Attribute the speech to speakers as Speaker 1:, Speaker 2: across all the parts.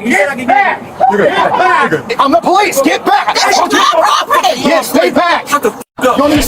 Speaker 1: Get back! You're good. I'm the police! Get back!
Speaker 2: That's my property!
Speaker 1: Yeah, stay back!
Speaker 3: Shut the f*** up.
Speaker 1: Don't even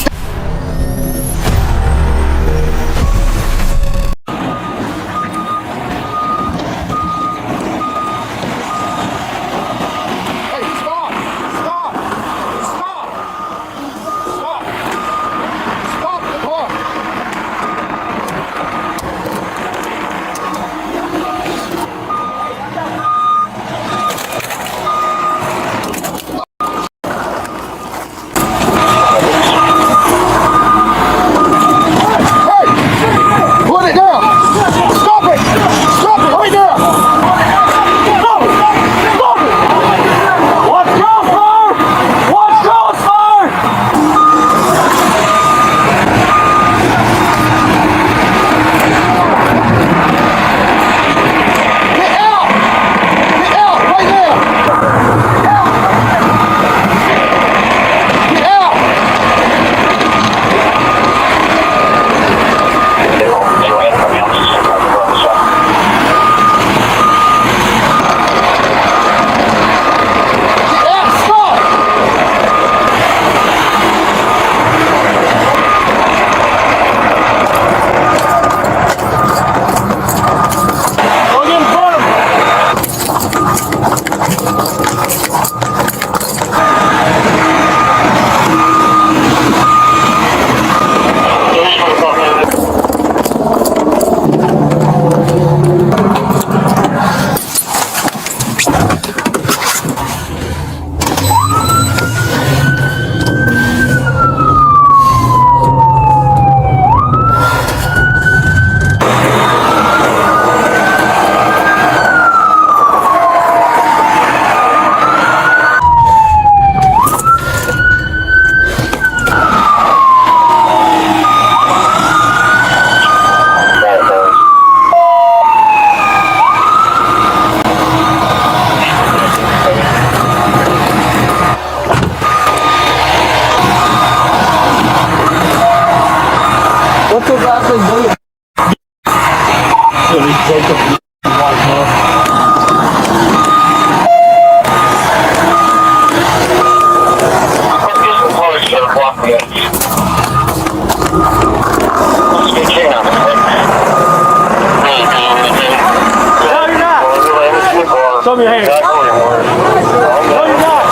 Speaker 4: Show me your hand. No, you're not.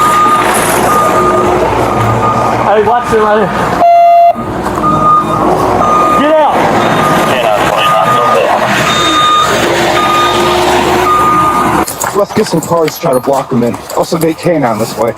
Speaker 4: Hey, watch it right here. Get out.
Speaker 1: let's get some cars to try to block them in. Also get canine this way.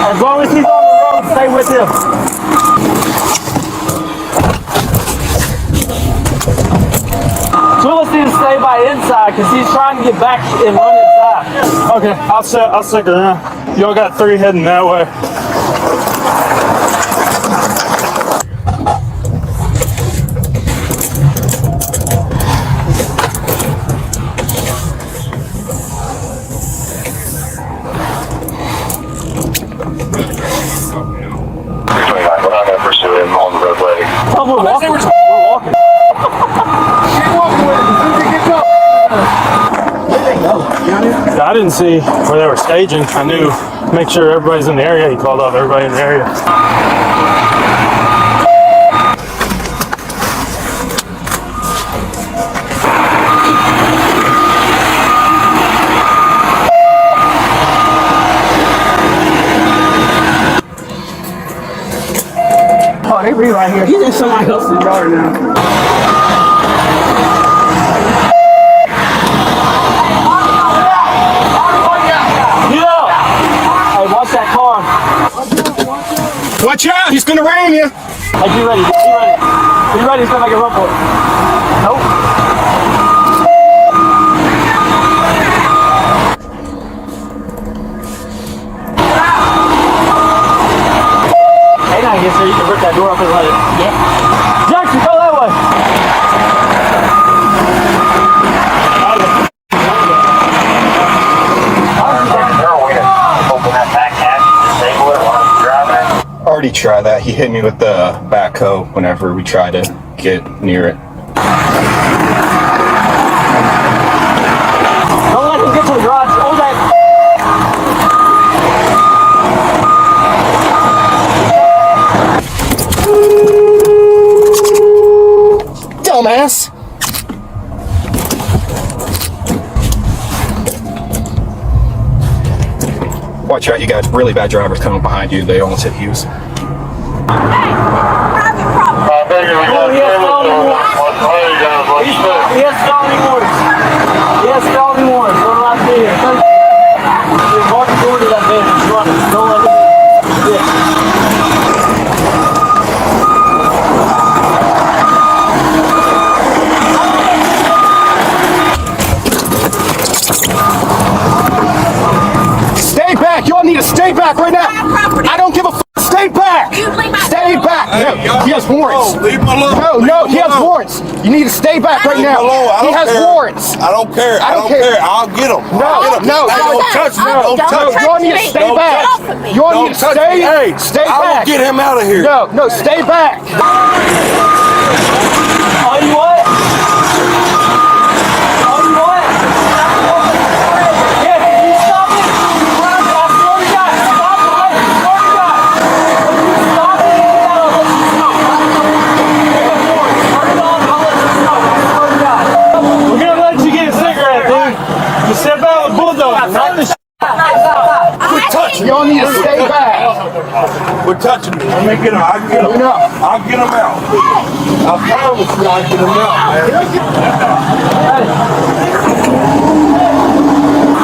Speaker 4: As long as he's on the road, stay with him. Willis needs to stay by inside because he's trying to get back and run inside.
Speaker 5: Okay, I'll stick around. Y'all got 3 heading that way.
Speaker 4: Oh, we're walking. We're walking.
Speaker 5: I didn't see where they were staging. I knew, make sure everybody's in the area. He called off everybody in the area.
Speaker 4: Oh, they be right here. He's in somebody else's yard now. Yeah! Hey, watch that car.
Speaker 1: Watch out, he's gonna ram you.
Speaker 4: Hey, be ready, be ready. Be ready, he's gonna make a run for it. Nope. Hey, now he gets there, you can rip that door up and let it. Yeah. Jackson, go that way.
Speaker 2: Open that back hatch, disable it while he's driving.
Speaker 1: Already tried that. He hit me with the backhoe whenever we tried to get near it.
Speaker 4: Don't let him get to the garage. Hold that.
Speaker 1: Dumbass. Watch out, you got really bad drivers coming behind you. They almost hit Hughes.
Speaker 4: Oh, he has felony warrants. He has felony warrants. He has felony warrants. We're allowed to be here. Just walk the door to that van. Just run it. Don't let him in. Yeah.
Speaker 1: Stay back! Y'all need to stay back right now! I don't give a f***! Stay back! Stay back! No, he has warrants!
Speaker 3: Leave him alone.
Speaker 1: No, he has warrants! You need to stay back right now! He has warrants!
Speaker 3: I don't care. I don't care. I'll get him.
Speaker 1: No, no,
Speaker 3: Don't touch me. Don't touch me.
Speaker 1: y'all need to stay back! Y'all need to stay! Stay
Speaker 3: I will
Speaker 1: back!
Speaker 3: get him out of here.
Speaker 1: No, stay back!
Speaker 4: Oh, you what? Oh, you what? Yeah, can you stop it? I swear to God, stop it. I swear to God. If you stop it, I'll let you know. Turn it on, I'll let you know. I swear to God.
Speaker 5: We're gonna let you get a cigarette, dude. Just step out of the bulldozer. Not the
Speaker 1: Y'all need to stay back!
Speaker 3: Quit touching me. I'm gonna get him. I'll get him.
Speaker 1: No.
Speaker 3: I'll get him out. I promise you, I'll get him out, man.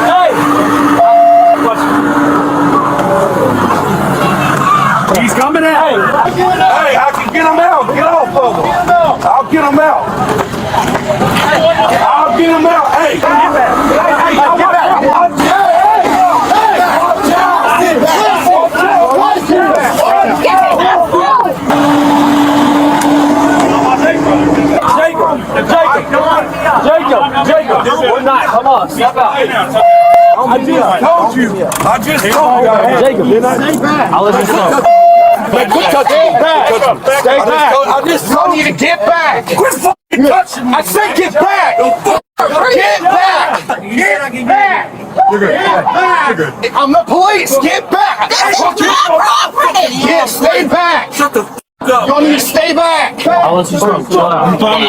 Speaker 4: Hey! He's coming out.
Speaker 3: Hey, I can get him out. Get off of him. I'll get him out. I'll get him out. Hey, get back. Hey, get back.
Speaker 4: Jacob, we're not. Come on, step out.
Speaker 3: I just told you.
Speaker 4: Jacob, you're not. I'll let you know.
Speaker 3: Man, quit touching me.
Speaker 1: Stay back!
Speaker 3: I just
Speaker 1: Y'all
Speaker 3: told
Speaker 1: need
Speaker 3: you.
Speaker 1: to get back!
Speaker 3: Quit fucking touching me.
Speaker 1: I said get back! Get back! Get back! You're good. I'm the police! Get back!
Speaker 6: This is my property!
Speaker 1: Yeah, stay back!
Speaker 3: Shut the f*** up.
Speaker 1: Y'all need to stay back!
Speaker 4: I'll let you know.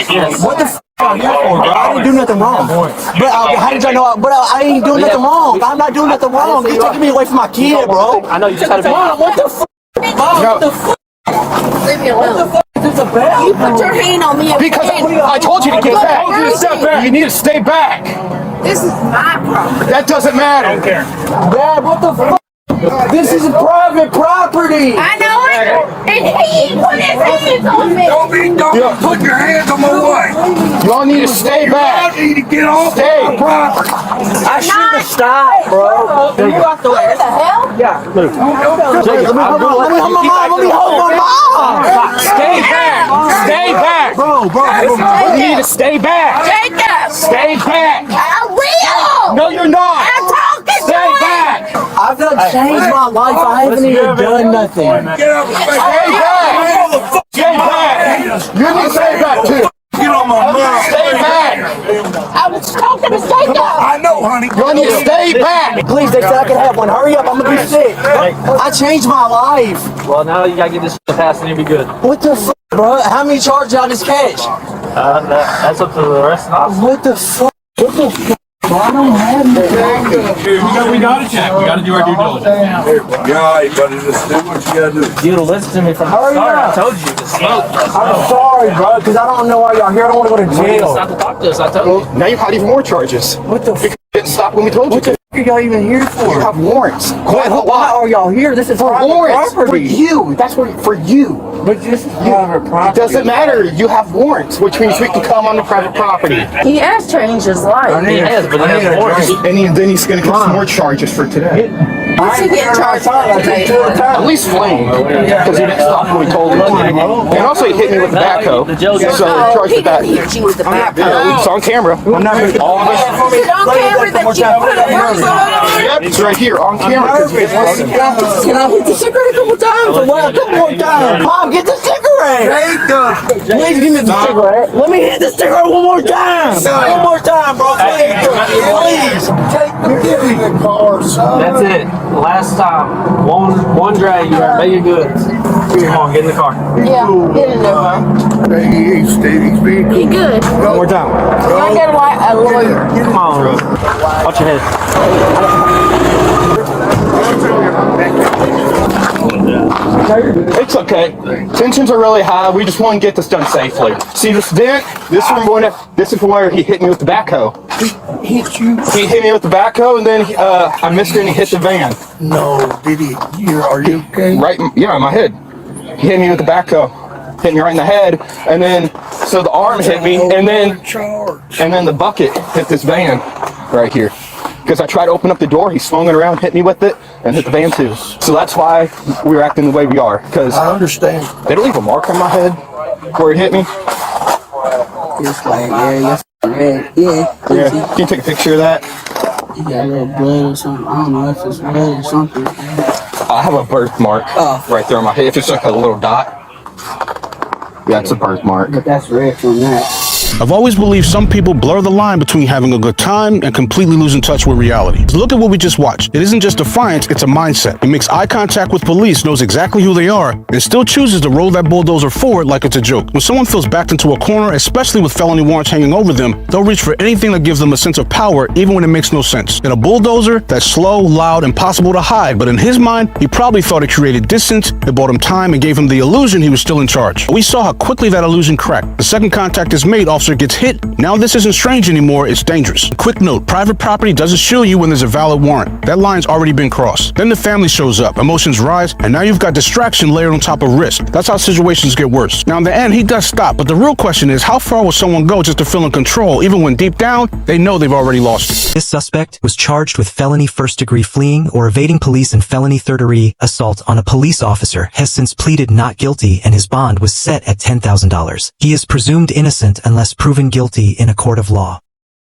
Speaker 4: Yes.
Speaker 7: What the f*** are you for, bro? I didn't do nothing wrong. But how did y'all know? But I ain't doing nothing wrong. I'm not doing nothing wrong. You're taking me away from my kid, bro.
Speaker 4: I know you just had to be.
Speaker 7: Mom, what the f***? Mom, what the f***?
Speaker 6: Leave me alone.
Speaker 7: Is this about?
Speaker 6: You put your hand on me.
Speaker 1: Because I told you to get back! You need to stay back!
Speaker 6: This is my property.
Speaker 1: That doesn't matter!
Speaker 7: Dad, what the f***? This is private property.
Speaker 6: I know it. And he put his hands on me.
Speaker 3: Don't put your hands on my wife.
Speaker 1: Y'all need to stay
Speaker 3: I
Speaker 1: back!
Speaker 3: need to get off
Speaker 1: Stay.
Speaker 3: my property.
Speaker 7: I shouldn't have stopped, bro.
Speaker 6: You out the way. What the hell?
Speaker 7: Let me hold my mom.
Speaker 1: Stay back! Stay back!
Speaker 7: Bro.
Speaker 1: You need to stay back!
Speaker 6: Jacob.
Speaker 1: Stay back!
Speaker 6: I will.
Speaker 1: No, you're not!
Speaker 6: I'm talking
Speaker 1: Stay
Speaker 6: to him.
Speaker 1: back!
Speaker 7: I've done changed my life. I haven't even done nothing.
Speaker 3: Get out of the face.
Speaker 1: Stay back! Stay back! You need to stay back too!
Speaker 3: Get on my mouth.
Speaker 1: Stay back!
Speaker 6: I was talking to Jacob.
Speaker 3: I know, honey.
Speaker 1: Y'all need to stay back!
Speaker 7: Please, they said I could have one. Hurry up, I'm gonna be sick. I changed my life.
Speaker 4: Well, now you gotta get this passed and you'll be good.
Speaker 7: What the f, bro? How many charges I just catch?
Speaker 4: That's up to the rest of us.
Speaker 7: What the f? What the f?
Speaker 1: We gotta check. We gotta do our due diligence.
Speaker 3: Yeah, you gotta just do what you gotta do.
Speaker 4: You listen to me from the start. I told you to smoke.
Speaker 7: I'm sorry, bro, because I don't know why y'all here. I don't want to go to jail.
Speaker 4: Stop to talk to us. I told you.
Speaker 1: Now you've had even more charges.
Speaker 7: What the f***
Speaker 1: Didn't stop when we told you to.
Speaker 7: are y'all even here for?
Speaker 1: You have warrants.
Speaker 7: Why are y'all here? This is
Speaker 1: For
Speaker 7: private
Speaker 1: warrants. For
Speaker 7: property.
Speaker 1: you. That's what for you.
Speaker 7: But this is private property.
Speaker 1: It doesn't matter. You have warrants, which means we can come on the private property.
Speaker 6: He has changed his life.
Speaker 4: He has, but he has warrants.
Speaker 1: And then he's going to get some more charges for today.
Speaker 6: What's he getting charged for today?
Speaker 1: At least flame, because he didn't stop when we told him to. And also he hit me with the backhoe. So charged
Speaker 6: He
Speaker 1: with that.
Speaker 6: didn't hit you with the backhoe.
Speaker 1: It's on camera.
Speaker 7: I'm not gonna
Speaker 1: All of us.
Speaker 6: Is it on camera that you put a bruise on?
Speaker 1: Yep, it's right here on camera.
Speaker 7: Can I hit the cigarette a couple times? Or what? A couple more times. Mom, get the cigarette. Please give me the cigarette. Let me hit the cigarette one more time. One more time, bro. Please.
Speaker 3: Give me the car, son.
Speaker 4: That's it. Last time. One drag. You are making good. Come on, get in the car.
Speaker 6: Yeah, get in there, bro.
Speaker 3: He's being
Speaker 6: He good.
Speaker 7: One more time.
Speaker 6: I got a lawyer.
Speaker 4: Come on, bro. Watch your head.
Speaker 1: It's okay. Tensions are really high. We just want to get this done safely. See this dent? This is from where he hit me with the backhoe.
Speaker 3: He hit you?
Speaker 1: He hit me with the backhoe, and then I missed it, and he hit the van.
Speaker 3: No, did he? Are you okay?
Speaker 1: Right, yeah, in my head. He hit me with the backhoe. Hit me right in the head, and then so the arm hit me, and then the bucket hit this van right here. Because I tried to open up the door, he swung it around, hit me with it, and hit the van too. So that's why we were acting the way we are. Because
Speaker 3: I understand.
Speaker 1: did it leave a mark on my head where it hit me?
Speaker 7: It's like, yeah, red. Yeah.
Speaker 1: Yeah. Can you take a picture of that?
Speaker 7: You got a little blood or something. I don't know if it's red or something.
Speaker 1: I have a birthmark right there on my head. If it's like a little dot. Yeah, it's a birthmark.
Speaker 7: But that's red from that.
Speaker 8: I've always believed some people blur the line between having a good time and completely losing touch with reality. Look at what we just watched. It isn't just defiance, it's a mindset. He makes eye contact with police, knows exactly who they are, and still chooses to roll that bulldozer forward like it's a joke. When someone feels backed into a corner, especially with felony warrants hanging over them, they'll reach for anything that gives them a sense of power, even when it makes no sense. In a bulldozer, that's slow, loud, impossible to hide, but in his mind, he probably thought it created distance, it bought him time, and gave him the illusion he was still in charge. We saw how quickly that illusion cracked. The second contact is made, officer gets hit. Now this isn't strange anymore, it's dangerous. Quick note, private property doesn't shield you when there's a valid warrant. That line's already been crossed. Then the family shows up, emotions rise, and now you've got distraction layered on top of risk. That's how situations get worse. Now in the end, he does stop, but the real question is, how far will someone go just to feel in control, even when deep down, they know they've already lost it?
Speaker 9: This suspect was charged with felony first-degree fleeing or evading police and felony third-degree assault on a police officer, has since pleaded not guilty, and his bond was set at $10,000. He is presumed innocent unless proven guilty in a court of law.